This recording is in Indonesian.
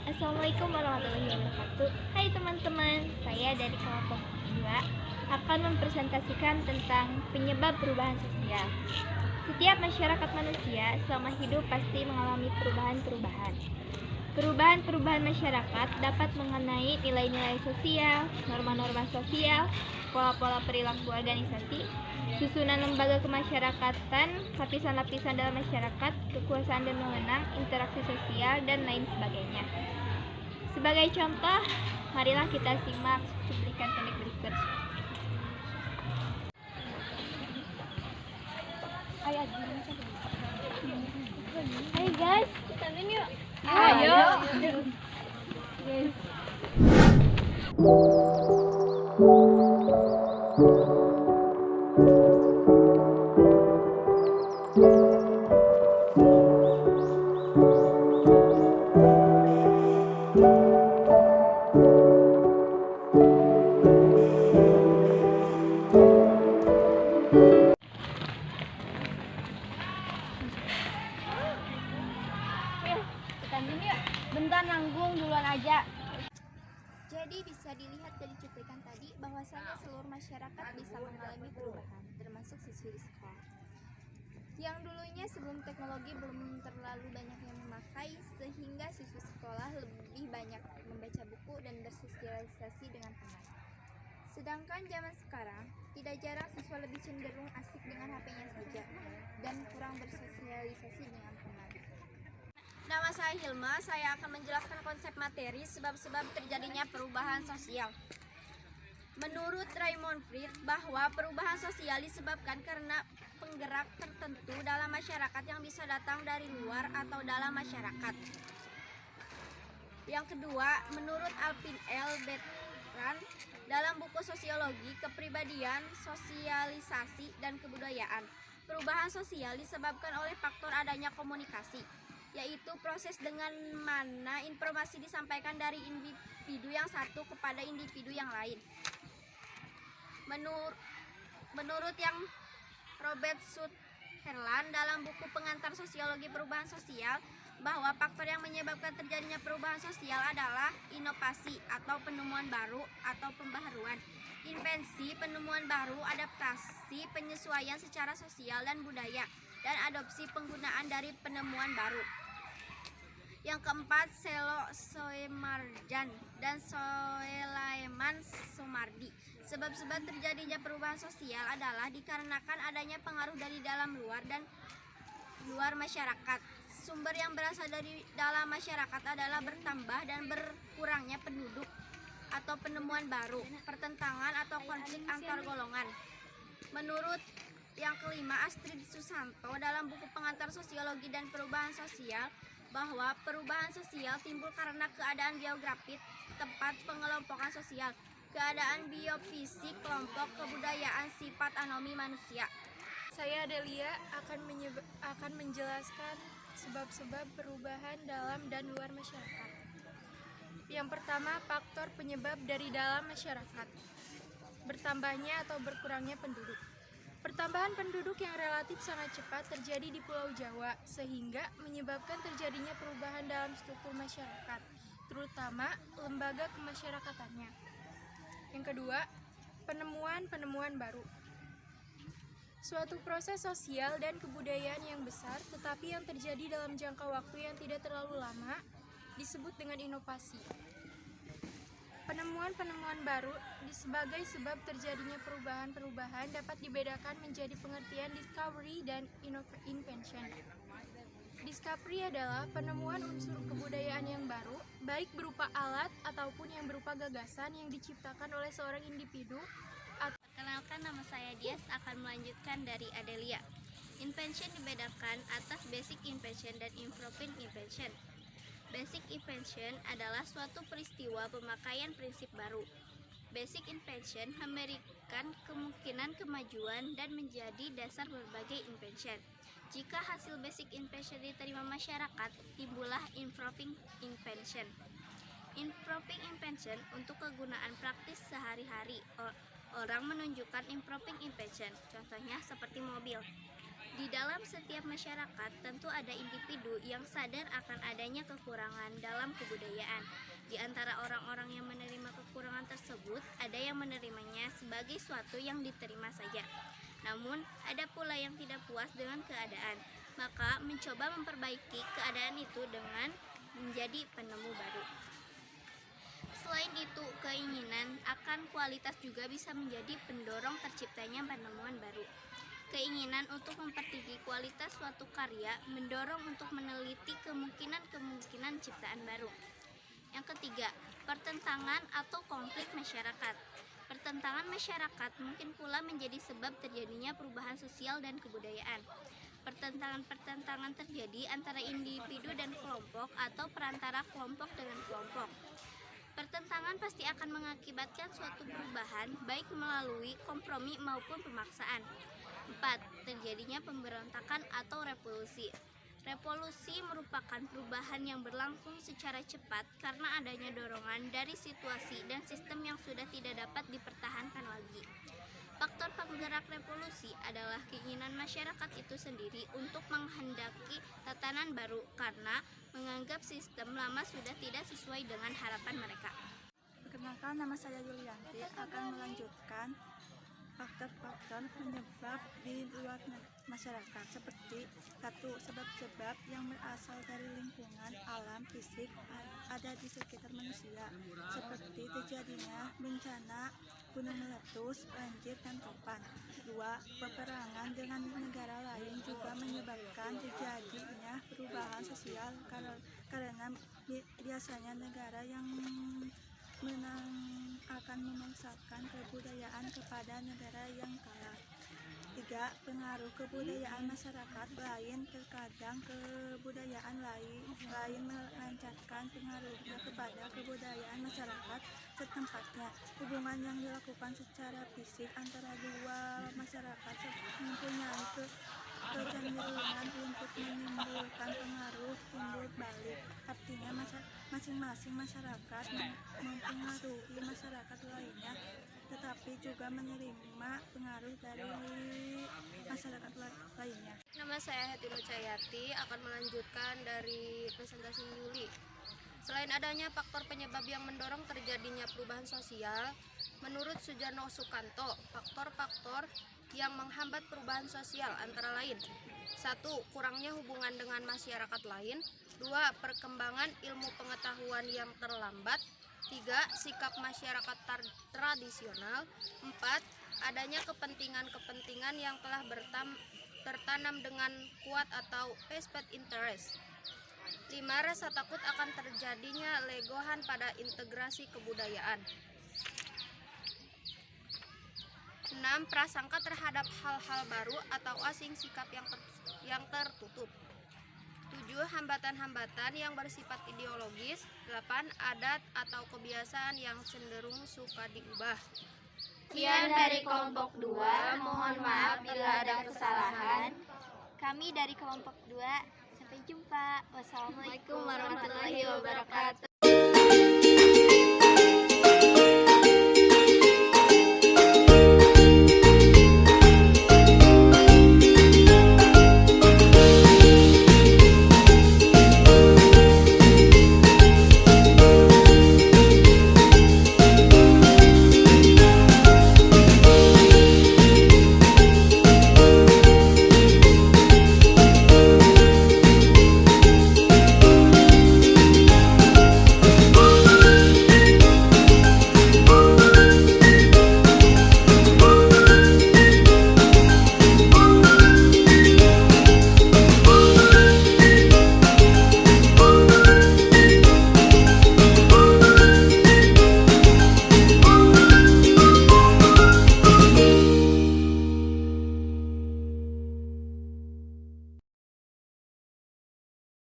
Assalamualaikum warahmatullahi wabarakatuh. Hai teman-teman, saya dari kelompok 2 akan mempresentasikan tentang penyebab perubahan sosial. Setiap masyarakat manusia selama hidup pasti mengalami perubahan-perubahan. Perubahan-perubahan masyarakat dapat mengenai nilai-nilai sosial, norma-norma sosial, pola-pola perilaku organisasi, susunan lembaga kemasyarakatan, lapisan-lapisan dalam masyarakat, kekuasaan dan wewenang, interaksi sosial, dan lain sebagainya. Sebagai contoh, marilah kita simak cuplikan pendek berikut. Hai guys, kita yuk. Ayo. Yes. Bentar nanggung duluan aja. Jadi bisa dilihat dari cuplikan tadi bahwasannya seluruh masyarakat bisa mengalami perubahan, termasuk siswi di sekolah. Yang dulunya sebelum teknologi belum terlalu banyak yang memakai, sehingga siswi sekolah lebih banyak membaca buku dan bersosialisasi dengan teman. Sedangkan zaman sekarang, tidak jarang siswa lebih cenderung asik dengan HP-nya saja dan kurang bersosialisasi dengan teman. Nama saya Hilma, saya akan menjelaskan konsep materi sebab-sebab terjadinya perubahan sosial. Menurut Raymond Freed, bahwa perubahan sosial disebabkan karena penggerak tertentu dalam masyarakat yang bisa datang dari luar atau dalam masyarakat. Yang kedua, menurut Alvin L. Bertrand, dalam buku Sosiologi, Kepribadian, Sosialisasi, dan Kebudayaan, perubahan sosial disebabkan oleh faktor adanya komunikasi, yaitu proses dengan mana informasi disampaikan dari individu yang satu kepada individu yang lain. Menurut yang Robert Sutherland dalam buku Pengantar Sosiologi Perubahan Sosial, bahwa faktor yang menyebabkan terjadinya perubahan sosial adalah inovasi atau penemuan baru atau pembaharuan, invensi, penemuan baru, adaptasi, penyesuaian secara sosial dan budaya, dan adopsi penggunaan dari penemuan baru. Yang keempat, Selo Soemarjan dan Soelaeman Somardi. Sebab-sebab terjadinya perubahan sosial adalah dikarenakan adanya pengaruh dari dalam luar dan luar masyarakat. Sumber yang berasal dari dalam masyarakat adalah bertambah dan berkurangnya penduduk atau penemuan baru, pertentangan atau konflik antar golongan. Menurut yang kelima, Astrid Susanto dalam buku Pengantar Sosiologi dan Perubahan Sosial, bahwa perubahan sosial timbul karena keadaan geografis tempat pengelompokan sosial, keadaan biofisik kelompok, kebudayaan, sifat anomi manusia. Saya Adelia akan menjelaskan sebab-sebab perubahan dalam dan luar masyarakat. Yang pertama, faktor penyebab dari dalam masyarakat. Bertambahnya atau berkurangnya penduduk. Pertambahan penduduk yang relatif sangat cepat terjadi di Pulau Jawa, sehingga menyebabkan terjadinya perubahan dalam struktur masyarakat, terutama lembaga kemasyarakatannya. Yang kedua, penemuan baru. Suatu proses sosial dan kebudayaan yang besar, tetapi yang terjadi dalam jangka waktu yang tidak terlalu lama, disebut dengan inovasi. Penemuan baru sebagai sebab terjadinya perubahan dapat dibedakan menjadi pengertian discovery dan invention. Discovery adalah penemuan unsur kebudayaan yang baru, baik berupa alat ataupun yang berupa gagasan yang diciptakan oleh seorang individu. Perkenalkan, nama saya Dias, akan melanjutkan dari Adelia. Invention dibedakan atas basic invention dan improving invention. Basic invention adalah suatu peristiwa pemakaian prinsip baru. Basic invention memberikan kemungkinan kemajuan dan menjadi dasar berbagai invention. Jika hasil basic invention diterima masyarakat, timbullah improving invention. Improving invention untuk kegunaan praktis sehari-hari. Orang menunjukkan improving invention, contohnya seperti mobil. Di dalam setiap masyarakat tentu ada individu yang sadar akan adanya kekurangan dalam kebudayaan. Di antara orang-orang yang menerima kekurangan tersebut, ada yang menerimanya sebagai suatu yang diterima saja. Namun, ada pula yang tidak puas dengan keadaan, maka mencoba memperbaiki keadaan itu dengan menjadi penemu baru. Selain itu, keinginan akan kualitas juga bisa menjadi pendorong terciptanya penemuan baru. Keinginan untuk mempertinggi kualitas suatu karya mendorong untuk meneliti kemungkinan-kemungkinan ciptaan baru. Yang ketiga, pertentangan atau konflik masyarakat. Pertentangan masyarakat mungkin pula menjadi sebab terjadinya perubahan sosial dan kebudayaan. Pertentangan-pertentangan terjadi antara individu dan kelompok atau perantara kelompok dengan kelompok. Pertentangan pasti akan mengakibatkan suatu perubahan baik melalui kompromi maupun pemaksaan. 4. Terjadinya pemberontakan atau revolusi. Revolusi merupakan perubahan yang berlangsung secara cepat karena adanya dorongan dari situasi dan sistem yang sudah tidak dapat dipertahankan lagi. Faktor penggerak revolusi adalah keinginan masyarakat itu sendiri untuk menghendaki tatanan baru karena menganggap sistem lama sudah tidak sesuai dengan harapan mereka. Perkenalkan, nama saya Yulianti akan melanjutkan faktor-faktor penyebab di luar masyarakat seperti 1. Sebab-sebab yang berasal dari lingkungan alam fisik ada di sekitar manusia seperti terjadinya bencana gunung meletus, banjir, dan topan. 2. Peperangan dengan negara lain juga menyebabkan terjadinya perubahan sosial karena biasanya negara yang menang akan memaksakan kebudayaan kepada negara yang kalah. 3. Pengaruh kebudayaan masyarakat lain. Terkadang kebudayaan lain melancarkan pengaruhnya kepada kebudayaan masyarakat setempatnya. Hubungan yang dilakukan secara fisik antara dua masyarakat mempunyai kecenderungan untuk menimbulkan pengaruh timbul balik. Artinya masing-masing masyarakat mempengaruhi masyarakat lainnya, tetapi juga menerima pengaruh dari masyarakat lainnya. Nama saya Heti Nucayati akan melanjutkan dari presentasi Yuli. Selain adanya faktor penyebab yang mendorong terjadinya perubahan sosial, menurut Sujarno Sukanto, faktor-faktor yang menghambat perubahan sosial antara lain: 1. Kurangnya hubungan dengan masyarakat lain. 2. Perkembangan ilmu pengetahuan yang terlambat. 3. Sikap masyarakat tradisional. 4. Adanya kepentingan-kepentingan yang telah tertanam dengan kuat atau vested interest. 5. Rasa takut akan terjadinya legohan pada integrasi kebudayaan. 6. Prasangka terhadap hal-hal baru atau asing, sikap yang tertutup. 7. Hambatan-hambatan yang bersifat ideologis. 8. Adat atau kebiasaan yang cenderung suka diubah. Sekian dari kelompok 2, mohon maaf bila ada kesalahan. Kami dari kelompok 2, sampai jumpa. Wassalamualaikum warahmatullahi wabarakatuh.